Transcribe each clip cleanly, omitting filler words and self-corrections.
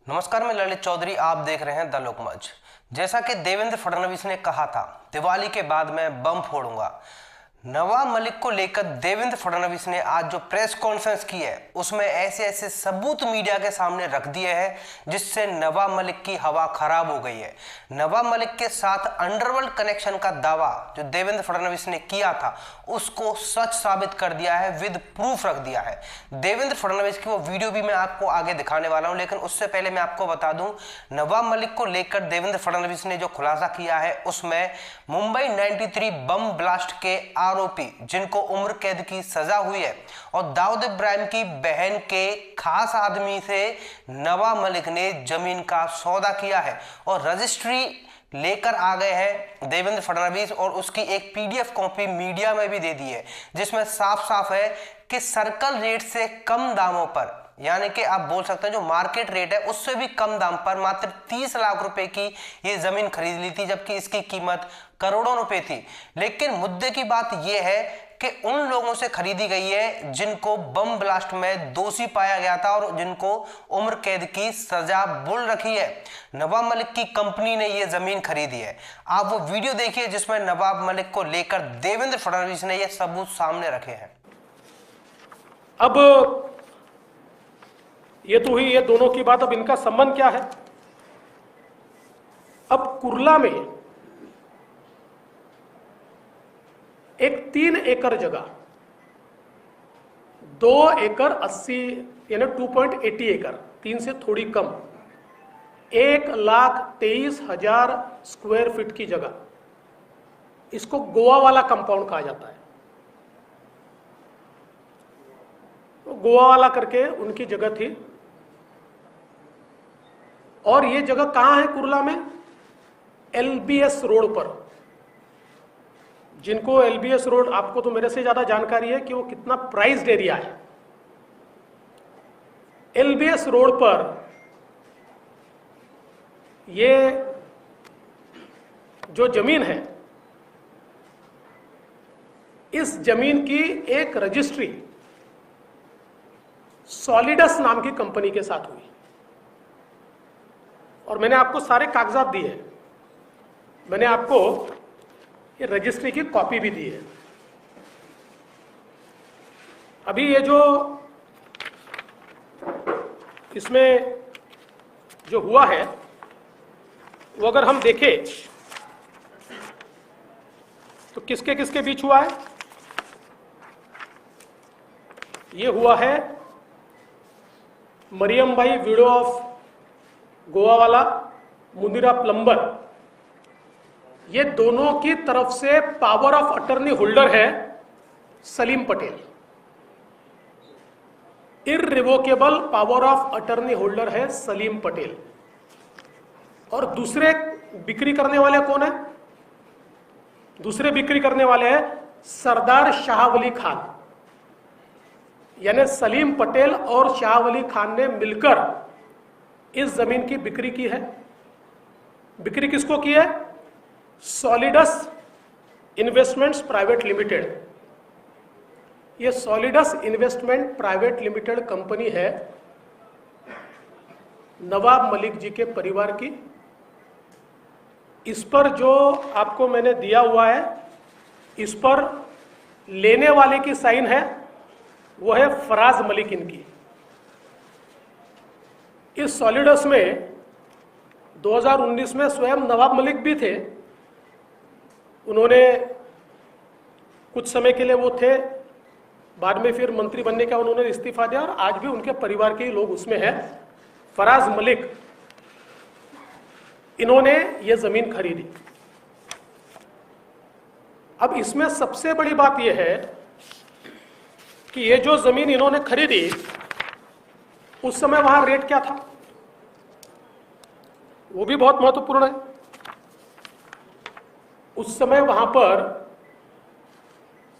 नमस्कार, मैं ललित चौधरी। आप देख रहे हैं द लोकमंच। जैसा कि देवेंद्र फडणवीस ने कहा था, दिवाली के बाद मैं बम फोड़ूंगा। नवाब मलिक को लेकर देवेंद्र फडणवीस ने आज जो प्रेस कॉन्फ्रेंस की है उसमें ऐसे ऐसे सबूत मीडिया के सामने रख दिए हैं जिससे नवाब मलिक की हवा खराब हो गई है। नवाब मलिक के साथ अंडरवर्ल्ड कनेक्शन का दावा जो देवेंद्र फडणवीस ने किया था उसको सच साबित कर दिया है, विद प्रूफ रख दिया है। देवेंद्र फडणवीस की वो वीडियो भी मैं आपको आगे दिखाने वाला हूं, लेकिन उससे पहले मैं आपको बता दूं, नवाब मलिक को लेकर देवेंद्र फडणवीस ने जो खुलासा किया है उसमें मुंबई 93 बम ब्लास्ट के आरोपी जिनको उम्र कैद की सजा हुई है और दाऊद इब्राहिम की बहन के खास आदमी से नवाब मलिक ने जमीन का सौदा किया है और रजिस्ट्री लेकर आ गए हैं देवेंद्र फडणवीस, और उसकी एक पीडीएफ कॉपी मीडिया में भी दे दी है जिसमें साफ साफ है कि सर्कल रेट से कम दामों पर, यानी कि आप बोल सकते हैं जो मार्केट रेट है उससे भी कम दाम पर मात्र 30 लाख रुपए की ये जमीन खरीद ली थी, जबकि इसकी कीमत करोड़ों रुपए थी। लेकिन मुद्दे की बात यह है कि उन लोगों से खरीदी गई है जिनको बम ब्लास्ट में दोषी पाया गया था और जिनको उम्र कैद की सजा बुल रखी है। नवाब मलिक की कंपनी ने यह जमीन खरीदी है। आप वो वीडियो देखिए जिसमें नवाब मलिक को लेकर देवेंद्र फडणवीस ने यह सबूत सामने रखे हैं। अब ये तो हुई ये दोनों की बात। अब इनका संबंध क्या है? अब कुर्ला में एक 3 एकड़ जगह 2 एकड़ 80 यानी 2.80 एकड़, 3 से थोड़ी कम, 1,23,000 स्क्वायर फीट की जगह, इसको गोवा वाला कंपाउंड कहा जाता है। तो गोवा वाला करके उनकी जगह थी और ये जगह कहां है कुर्ला में? एलबीएस रोड पर। जिनको एलबीएस रोड, आपको तो मेरे से ज्यादा जानकारी है कि वो कितना प्राइस्ड एरिया है। एलबीएस रोड पर ये जो जमीन है, इस जमीन की एक रजिस्ट्री सॉलिडस नाम की कंपनी के साथ हुई और मैंने आपको सारे कागजात दिए हैं। मैंने आपको ये रजिस्ट्री की कॉपी भी दी है। अभी ये जो इसमें जो हुआ है वो अगर हम देखें तो किसके किसके बीच हुआ है? ये हुआ है मरियम भाई, विडो ऑफ गोवा वाला, मुनीरा प्लम्बर, ये दोनों की तरफ से पावर ऑफ अटर्नी होल्डर है Salim Patel. Irrevocable power of attorney holder है सलीम पटेल। और दूसरे बिक्री करने वाले कौन है? दूसरे बिक्री करने वाले हैं सरदार शाह वली खान। यानी सलीम पटेल और शाह वली खान ने मिलकर इस जमीन की बिक्री की है। बिक्री किसको की है? Solidus investments private limited. ये Solidus investment private limited company है नवाब मलिक जी के परिवार की। इस पर जो आपको मैंने दिया हुआ है, इस पर लेने वाले की साइन है, वो है फराज मलिक इनकी। इस सॉलिडस में 2019 में स्वयं नवाब मलिक भी थे। उन्होंने कुछ समय के लिए वो थे, बाद में फिर मंत्री बनने का उन्होंने इस्तीफा दिया और आज भी उनके परिवार के ही लोग उसमें हैं। फराज मलिक, इन्होंने ये जमीन खरीदी। अब इसमें सबसे बड़ी बात यह है कि ये जो जमीन इन्होंने खरीदी, उस समय वहां रेट क्या था, वो भी बहुत महत्वपूर्ण है। उस समय वहां पर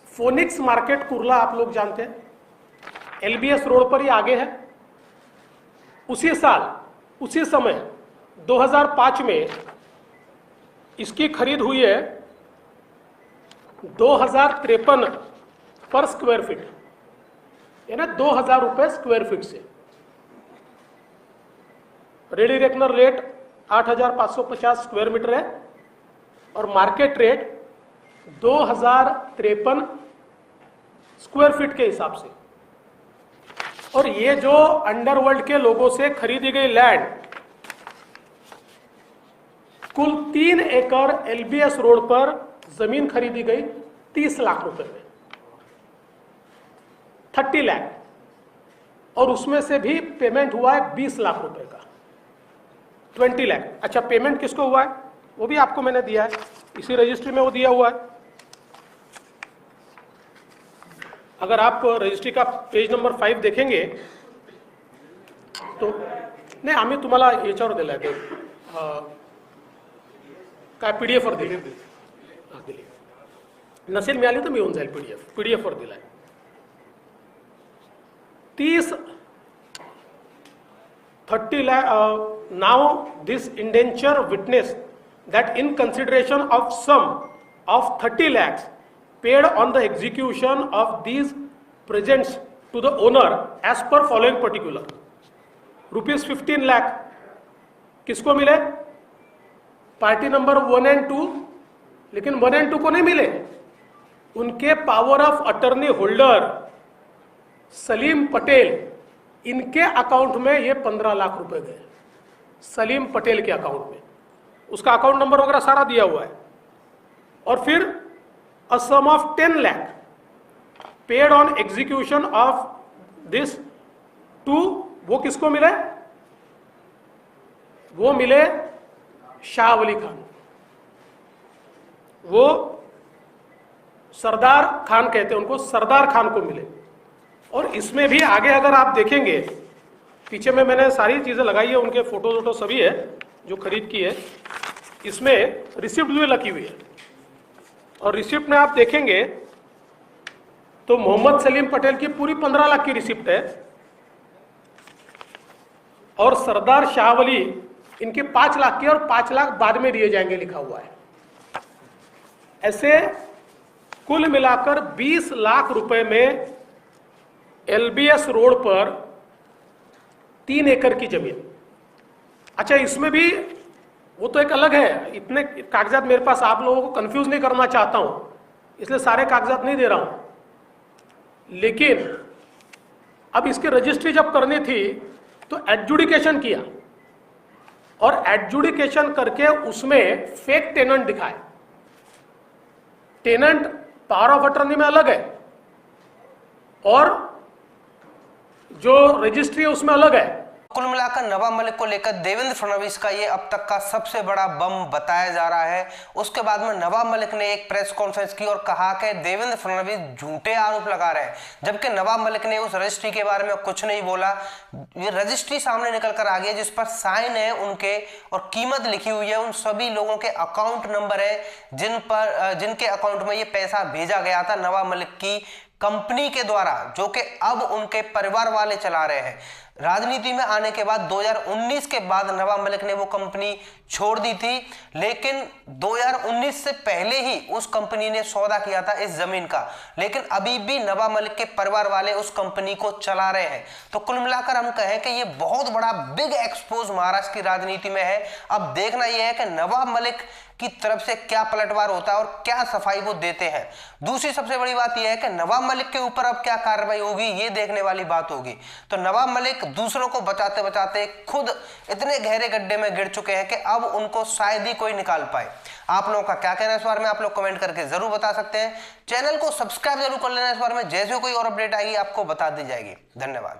फोनिक्स मार्केट कुर्ला, आप लोग जानते हैं, एलबीएस रोड पर ही आगे है। उसी साल, उसी समय 2005 में इसकी खरीद हुई है 2053 पर स्क्वायर फीट, यानी 2000 रुपए स्क्वायर फीट से। Ready reckoner rate 8,550 square metre है और मार्केट रेट 2,053 स्क्वायर फीट के हिसाब से। और ये जो अंडरवर्ल्ड के लोगों से खरीदी गई लैंड कुल 3 एकड़ एलबीएस रोड पर जमीन खरीदी गई 30 लाख रुपए में, 30 लाख, और उसमें से भी पेमेंट हुआ है 20 लाख रुपए का, 20 लाख। अच्छा, पेमेंट किसको हुआ है वो भी आपको मैंने दिया है, इसी रजिस्ट्री में वो दिया हुआ है। अगर आप रजिस्ट्री का पेज नंबर 5 देखेंगे तो नाही, आम्ही तुम्हाला याच्यावर दिलाय ते काय पीडीएफ वर दिली नसेल मिळाली तर मी येऊन जाईल, पीडीएफ वर दिलाय। 30 lakh. Now this indenture witness that in consideration of sum of 30 lakhs paid on the execution of these presents to the owner as per following particular. Rupees 15 lakh किसको मिले? पार्टी नंबर 1 एंड 2, लेकिन 1 and 2 को नहीं मिले, उनके power of attorney holder Salim Patel, इनके account में ये 15 लाख रुपए गए, सलीम पटेल के अकाउंट में। उसका अकाउंट नंबर वगैरह सारा दिया हुआ है। और फिर a sum of 10 lakh paid on execution of this too, वो किसको मिले? वो मिले शाह वली खान, वो सरदार खान कहते हैं उनको, सरदार खान को मिले। और इसमें भी आगे अगर आप देखेंगे, पीछे में मैंने सारी चीजें लगाई है, उनके फोटो वोटो सभी है जो खरीद की है। इसमें रिसिप्ट भी लगी हुई है, और रिसिप्ट में आप देखेंगे तो मोहम्मद सलीम पटेल की पूरी 15 लाख की रिसिप्ट है, और सरदार शाह वली इनके 5 लाख की, और 5 लाख बाद में दिए जाएंगे लिखा हुआ है। ऐसे कुल मिलाकर 20 लाख रुपए में एलबीएस रोड पर 3 एकड़ की जमीन। अच्छा, इसमें भी वो तो एक अलग है, इतने कागजात मेरे पास आप लोगों को कंफ्यूज नहीं करना चाहता हूं, इसलिए सारे कागजात नहीं दे रहा हूं। लेकिन अब इसकी रजिस्ट्री जब करनी थी तो एडजुडिकेशन किया, और एडजुडिकेशन करके उसमें फेक टेनेंट दिखाए। टेनेंट पावर ऑफ अटर्नी में अलग है, और जो रजिस्ट्री है उसमें अलग है। कुल मिलाकर नवाब मलिक को लेकर देवेंद्र फडणवीस का ये अब तक का सबसे बड़ा बम बताया जा रहा है। उसके बाद में नवाब मलिक ने एक प्रेस कॉन्फ्रेंस की और कहा कि देवेंद्र फडणवीस झूठे आरोप लगा रहे हैं, जबकि नवाब मलिक ने उस रजिस्ट्री के बारे में कुछ नहीं बोला। ये रजिस्ट्री सामने निकल कर आ गई है जिस पर साइन है उनके और कीमत लिखी हुई है, उन सभी लोगों के अकाउंट नंबर है जिनके अकाउंट में ये पैसा भेजा गया था नवाब मलिक की कंपनी के द्वारा, जो कि अब उनके परिवार वाले चला रहे हैं। राजनीति में आने के बाद 2019 के बाद नवाब मलिक ने वो कंपनी छोड़ दी थी, लेकिन 2019 से पहले ही उस कंपनी ने सौदा किया था इस जमीन का, लेकिन अभी भी नवाब मलिक के परिवार वाले उस कंपनी को चला रहे हैं। तो कुल मिलाकर हम कहें कि ये बहुत बड़ा बिग एक्सपोज महाराष्ट्र की राजनीति में है। अब देखना यह है कि नवाब मलिक की तरफ से क्या पलटवार होता है और क्या सफाई वो देते हैं। दूसरी सबसे बड़ी बात यह है कि नवाब मलिक के ऊपर अब क्या कार्रवाई होगी, ये देखने वाली बात होगी। तो नवाब मलिक दूसरों को बचाते बचाते खुद इतने गहरे गड्ढे में गिर चुके हैं कि अब उनको शायद ही कोई निकाल पाए। आप लोगों का क्या कहना है इस बारे में, आप लोग कमेंट करके जरूर बता सकते हैं। चैनल को सब्सक्राइब जरूर कर लेना इस बारे में, जैसे कोई और अपडेट आएगी आपको बता दी जाएगी। धन्यवाद।